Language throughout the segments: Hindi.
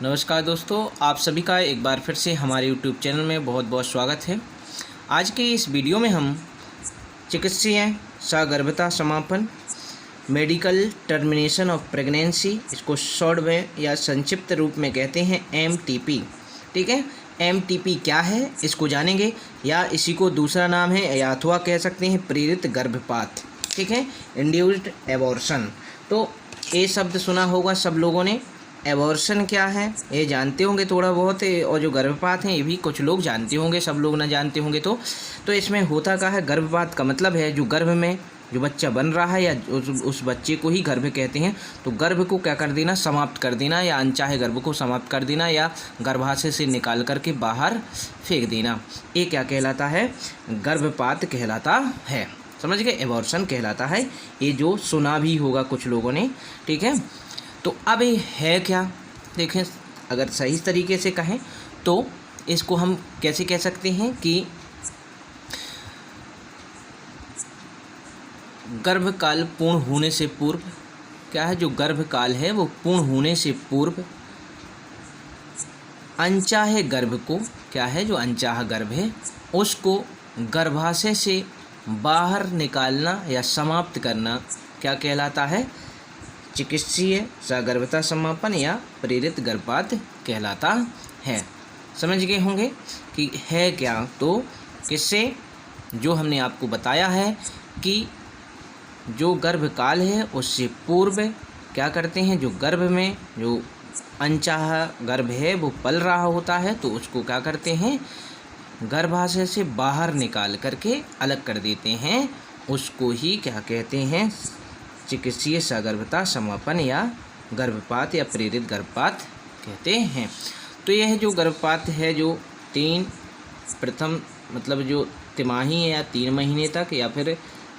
नमस्कार दोस्तों, आप सभी का एक बार फिर से हमारे YouTube चैनल में बहुत बहुत स्वागत है। आज के इस वीडियो में हम चिकित्सीय सगर्भता समापन मेडिकल टर्मिनेशन ऑफ प्रेगनेंसी, इसको शॉर्ट में या संक्षिप्त रूप में कहते हैं MTP। ठीक है, MTP क्या है इसको जानेंगे, या इसी को दूसरा नाम है या अथवा कह सकते हैं प्रेरित गर्भपात। ठीक है, इंड्यूस्ड एबॉर्शन। तो ये शब्द सुना होगा सब लोगों ने। एबॉर्शन क्या है ये जानते होंगे थोड़ा बहुत, और जो गर्भपात हैं ये भी कुछ लोग जानते होंगे, सब लोग ना जानते होंगे। तो इसमें होता क्या है, गर्भपात का मतलब है जो गर्भ में जो बच्चा बन रहा है या उस बच्चे को ही गर्भ कहते हैं। तो गर्भ को क्या कर देना, समाप्त कर देना, या अनचाहे गर्भ को समाप्त कर देना, या गर्भाशय से निकाल करके बाहर फेंक देना, ये क्या कहलाता है, गर्भपात कहलाता है। समझ गए, एबॉर्शन कहलाता है। ये जो सुना भी होगा कुछ लोगों ने। ठीक है, तो अब ये है क्या, देखें, अगर सही तरीके से कहें तो इसको हम कैसे कह सकते हैं कि गर्भकाल पूर्ण होने से पूर्व, क्या है, जो गर्भकाल है वो पूर्ण होने से पूर्व अनचाहे गर्भ को, क्या है, जो अनचाहा गर्भ है उसको गर्भाशय से बाहर निकालना या समाप्त करना क्या कहलाता है, चिकित्सीय सगर्भता समापन या प्रेरित गर्भपात कहलाता है। समझ गए होंगे कि है क्या। तो किससे, जो हमने आपको बताया है कि जो गर्भकाल है उससे पूर्व क्या करते हैं, जो गर्भ में जो अनचाहा गर्भ है वो पल रहा होता है तो उसको क्या करते हैं, गर्भाशय से बाहर निकाल करके अलग कर देते हैं। उसको ही क्या कहते हैं, चिकित्सीय सगर्भता समापन या गर्भपात या प्रेरित गर्भपात कहते हैं। तो यह जो गर्भपात है जो प्रथम मतलब जो तिमाही है या 3 महीने तक या फिर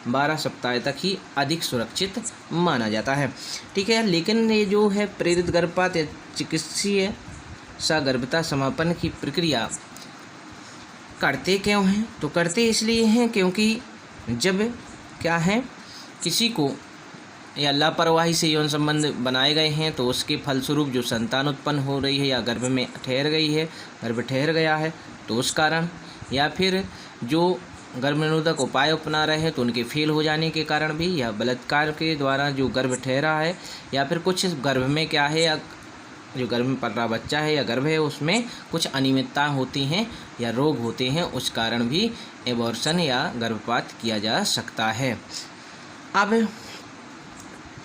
12 सप्ताह तक ही अधिक सुरक्षित माना जाता है। ठीक है, लेकिन ये जो है प्रेरित गर्भपात या चिकित्सीय सगर्भता समापन की प्रक्रिया करते क्यों हैं, तो करते इसलिए हैं क्योंकि जब क्या है किसी को या लापरवाही से यौन संबंध बनाए गए हैं तो उसके फलस्वरूप जो संतान उत्पन्न हो रही है या गर्भ में ठहर गई है, गर्भ ठहर गया है तो उस कारण, या फिर जो गर्भ निरोधक उपाय अपना रहे हैं तो उनके फेल हो जाने के कारण भी, या बलात्कार के द्वारा जो गर्भ ठहरा है, या फिर कुछ गर्भ में क्या है, या जो गर्भ में पल रहा बच्चा है या गर्भ है उसमें कुछ अनियमितता होती हैं या रोग होते हैं, उस कारण भी एबॉर्शन या गर्भपात किया जा सकता है। अब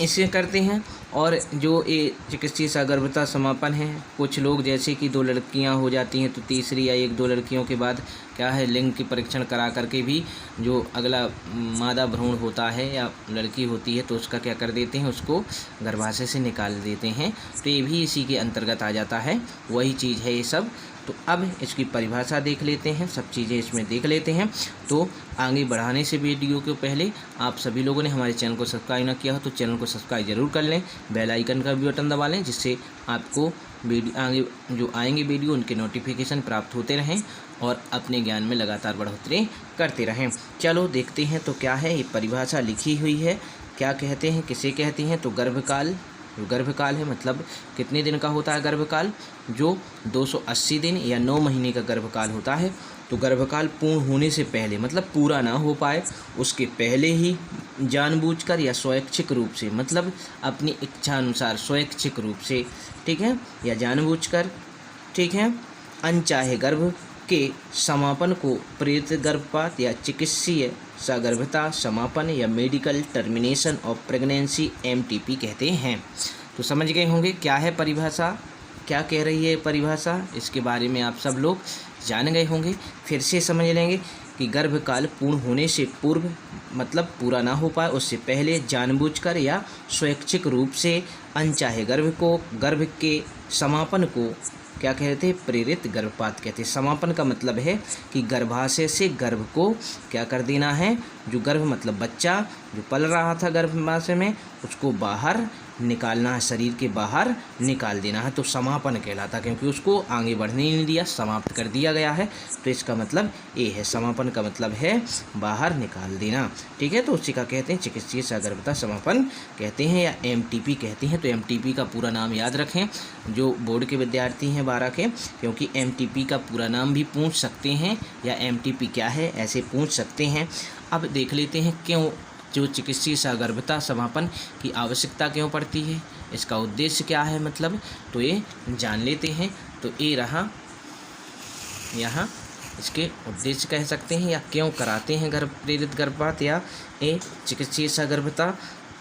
इसे करते हैं। और जो ये चिकित्सीय सगर्भता समापन है, कुछ लोग जैसे कि 2 लड़कियां हो जाती हैं तो तीसरी या 1-2 लड़कियों के बाद क्या है, लिंग की परीक्षण करा करके भी जो अगला मादा भ्रूण होता है या लड़की होती है तो उसका क्या कर देते हैं, उसको गर्भाशय से निकाल देते हैं। तो ये भी इसी के अंतर्गत आ जाता है, वही चीज़ है ये सब। तो अब इसकी परिभाषा देख लेते हैं, सब चीज़ें इसमें देख लेते हैं। तो आगे बढ़ाने से वीडियो के पहले आप सभी लोगों ने हमारे चैनल को सब्सक्राइब ना किया हो तो चैनल को सब्सक्राइब ज़रूर कर लें, बेल आइकन का भी बटन दबा लें, जिससे आपको वीडियो आगे जो आएंगे वीडियो उनके नोटिफिकेशन प्राप्त होते रहें और अपने ज्ञान में लगातार बढ़ोतरी करते रहें। चलो देखते हैं तो क्या है, ये परिभाषा लिखी हुई है, क्या कहते हैं, किसे कहते हैं। तो गर्भकाल, जो गर्भकाल है मतलब कितने दिन का होता है गर्भकाल, जो 280 दिन या 9 महीने का गर्भकाल होता है। तो गर्भकाल पूर्ण होने से पहले, मतलब पूरा ना हो पाए उसके पहले ही जानबूझकर या स्वैच्छिक रूप से, मतलब अपनी इच्छा अनुसार स्वैच्छिक रूप से, ठीक है, या जानबूझकर, ठीक है, अनचाहे गर्भ के समापन को प्रेरित गर्भपात या चिकित्सीय सगर्भता समापन या medical termination of pregnancy MTP कहते हैं। तो समझ गए होंगे क्या है परिभाषा, क्या कह रही है परिभाषा, इसके बारे में आप सब लोग जान गए होंगे। फिर से समझ लेंगे कि गर्भकाल पूर्ण होने से पूर्व, मतलब पूरा ना हो पाए उससे पहले जानबूझकर या स्वैच्छिक रूप से अनचाहे गर्भ के समापन को क्या कहते हैं, प्रेरित गर्भपात कहते हैं। समापन का मतलब है कि गर्भाशय से गर्भ को क्या कर देना है, जो गर्भ मतलब बच्चा जो पल रहा था गर्भाशय में उसको बाहर निकालना है, शरीर के बाहर निकाल देना है, तो समापन कहलाता, क्योंकि उसको आगे बढ़ने नहीं दिया, समाप्त कर दिया गया है। तो इसका मतलब ये है, समापन का मतलब है बाहर निकाल देना। ठीक है, तो उसी का कहते हैं चिकित्सीय सगर्भता समापन कहते हैं या एमटीपी कहते हैं। तो एमटीपी का पूरा नाम याद रखें जो बोर्ड के विद्यार्थी हैं 12 के, क्योंकि एमटीपी का पूरा नाम भी पूछ सकते हैं या एमटीपी क्या है ऐसे पूछ सकते हैं। अब देख लेते हैं क्यों जो चिकित्सीय सगर्भता समापन की आवश्यकता क्यों पड़ती है, इसका उद्देश्य क्या है, मतलब तो ये जान लेते हैं। तो ये रहा यहाँ इसके उद्देश्य कह सकते हैं या क्यों कराते हैं गर्भ प्रेरित गर्भपात या ये चिकित्सीय सगर्भता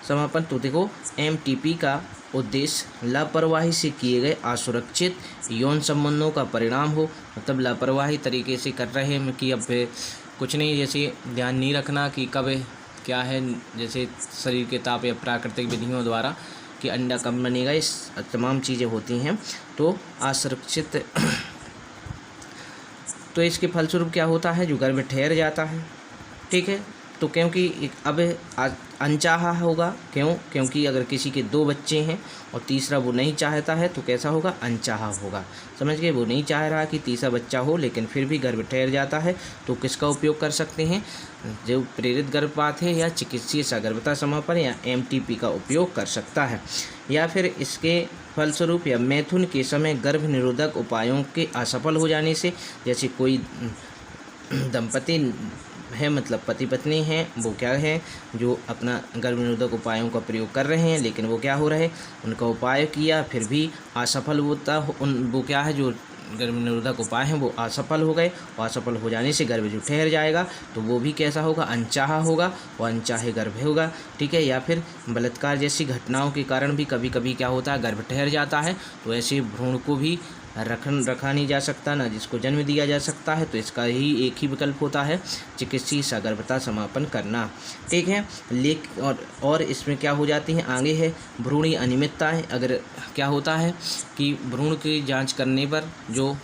समापन। तो देखो एमटीपी का उद्देश्य लापरवाही से किए गए असुरक्षित यौन संबंधों का परिणाम हो, मतलब लापरवाही तरीके से कर रहे हैं कि अब कुछ नहीं, जैसे ध्यान नहीं रखना कि कब क्या है, जैसे शरीर के ताप या प्राकृतिक विधियों द्वारा कि अंडा कब बनेगा, इस तमाम चीज़ें होती हैं तो असुरक्षित। तो इसके फलस्वरूप क्या होता है, जो गर्भ ठहर जाता है। ठीक है, तो क्योंकि अब अनचाहा होगा, क्योंकि अगर किसी के 2 बच्चे हैं और तीसरा वो नहीं चाहता है तो कैसा होगा, अनचाहा होगा। समझ गए, वो नहीं चाह रहा कि तीसरा बच्चा हो लेकिन फिर भी गर्भ ठहर जाता है, तो किसका उपयोग कर सकते हैं, जो प्रेरित गर्भपात है या चिकित्सीय सगर्भता समापन या एमटीपी का उपयोग कर सकता है। या फिर इसके फलस्वरूप या मैथुन के समय गर्भ निरोधक उपायों के असफल हो जाने से, जैसे कोई दंपति है, मतलब पति पत्नी हैं, वो क्या है जो अपना गर्भ निरोधक उपायों का प्रयोग कर रहे हैं, लेकिन वो क्या हो रहे, उनका उपाय किया फिर भी असफल होता, वो क्या है जो गर्भ निरोधक उपाय हैं वो असफल हो गए, और असफल हो जाने से गर्भ जो ठहर जाएगा तो वो भी कैसा होगा, अनचाहा होगा और अनचाहे गर्भ होगा। ठीक है, या फिर बलात्कार जैसी घटनाओं के कारण भी कभी कभी क्या होता है, गर्भ ठहर जाता है, तो ऐसे भ्रूण को भी रखा नहीं जा सकता, ना जिसको जन्म दिया जा सकता है। तो इसका ही एक ही विकल्प होता है, चिकित्सीय सगर्भता समापन करना। ठीक है, और इसमें क्या हो जाती हैं, आगे है भ्रूणीय अनियमितताएं। अगर क्या होता है कि भ्रूण की जांच करने पर जो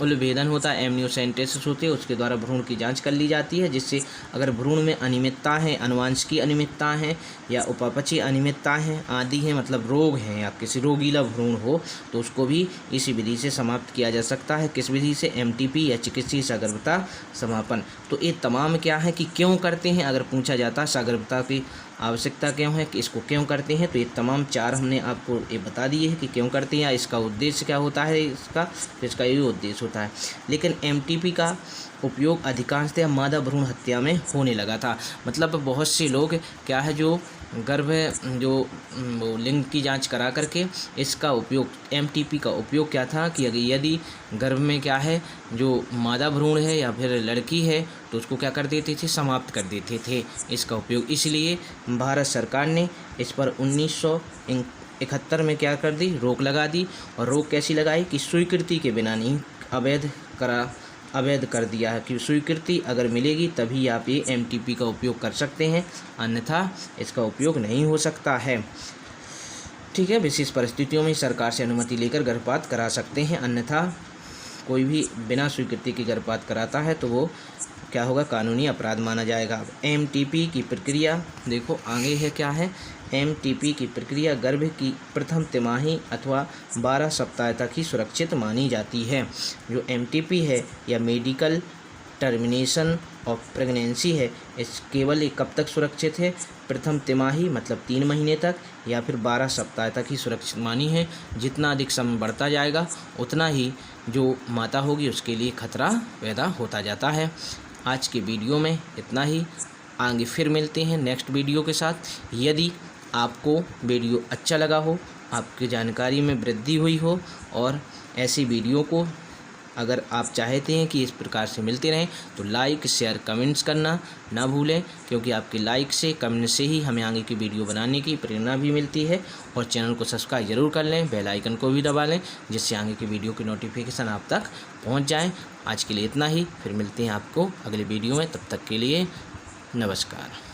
उल्भेदन होता है, एमनियोसेंटेसिस होती है, उसके द्वारा भ्रूण की जांच कर ली जाती है, जिससे अगर भ्रूण में अनियमितता है, अनुवांशिकी अनियमितता है या उपापचयी अनियमितता है आदि है, मतलब रोग हैं या किसी रोगीला भ्रूण हो, तो उसको भी इसी विधि से समाप्त किया जा सकता है। किस विधि से, एमटीपी या चिकित्सीय सगर्भता समापन। तो ये तमाम क्या है कि क्यों करते हैं, अगर पूछा जाता है सगर्भता की आवश्यकता क्यों है कि इसको क्यों करते हैं, तो ये तमाम 4 हमने आपको ये बता दिए हैं कि क्यों करते हैं या इसका उद्देश्य क्या होता है, इसका ये उद्देश्य होता है। लेकिन एमटीपी का उपयोग अधिकांशतः मादा भ्रूण हत्या में होने लगा था, मतलब बहुत से लोग क्या है जो गर्भ वो लिंग की जांच करा करके इसका उपयोग, एमटीपी का उपयोग क्या था कि यदि गर्भ में क्या है जो मादा भ्रूण है या फिर लड़की है तो उसको क्या कर देते थे, समाप्त कर देते थे इसका उपयोग। इसलिए भारत सरकार ने इस पर 1971 में क्या कर दी, रोक लगा दी। और रोक कैसी लगाई कि स्वीकृति के बिना नहीं, अवैध कर दिया है कि स्वीकृति अगर मिलेगी तभी आप ये एमटीपी का उपयोग कर सकते हैं, अन्यथा इसका उपयोग नहीं हो सकता है। ठीक है, विशेष परिस्थितियों में सरकार से अनुमति लेकर गर्भपात करा सकते हैं, अन्यथा कोई भी बिना स्वीकृति के गर्भपात कराता है तो वो क्या होगा, कानूनी अपराध माना जाएगा। एमटीपी की प्रक्रिया देखो आगे है, क्या है एमटीपी की प्रक्रिया गर्भ की प्रथम तिमाही अथवा 12 सप्ताह तक ही सुरक्षित मानी जाती है। जो एमटीपी है या मेडिकल टर्मिनेशन ऑफ प्रेगनेंसी है, इस केवल एक कब तक सुरक्षित है, प्रथम तिमाही मतलब 3 महीने तक या फिर 12 सप्ताह तक ही सुरक्षित मानी है। जितना अधिक समय बढ़ता जाएगा उतना ही जो माता होगी उसके लिए खतरा पैदा होता जाता है। आज के वीडियो में इतना ही, आगे फिर मिलते हैं नेक्स्ट वीडियो के साथ। यदि आपको वीडियो अच्छा लगा हो, आपकी जानकारी में वृद्धि हुई हो और ऐसी वीडियो को अगर आप चाहते हैं कि इस प्रकार से मिलते रहें तो लाइक शेयर कमेंट्स करना ना भूलें, क्योंकि आपके लाइक से कमेंट से ही हमें आगे की वीडियो बनाने की प्रेरणा भी मिलती है। और चैनल को सब्सक्राइब ज़रूर कर लें, बेल आइकन को भी दबा लें, जिससे आगे की वीडियो की नोटिफिकेशन आप तक पहुंच जाए। आज के लिए इतना ही, फिर मिलते हैं आपको अगले वीडियो में, तब तक के लिए नमस्कार।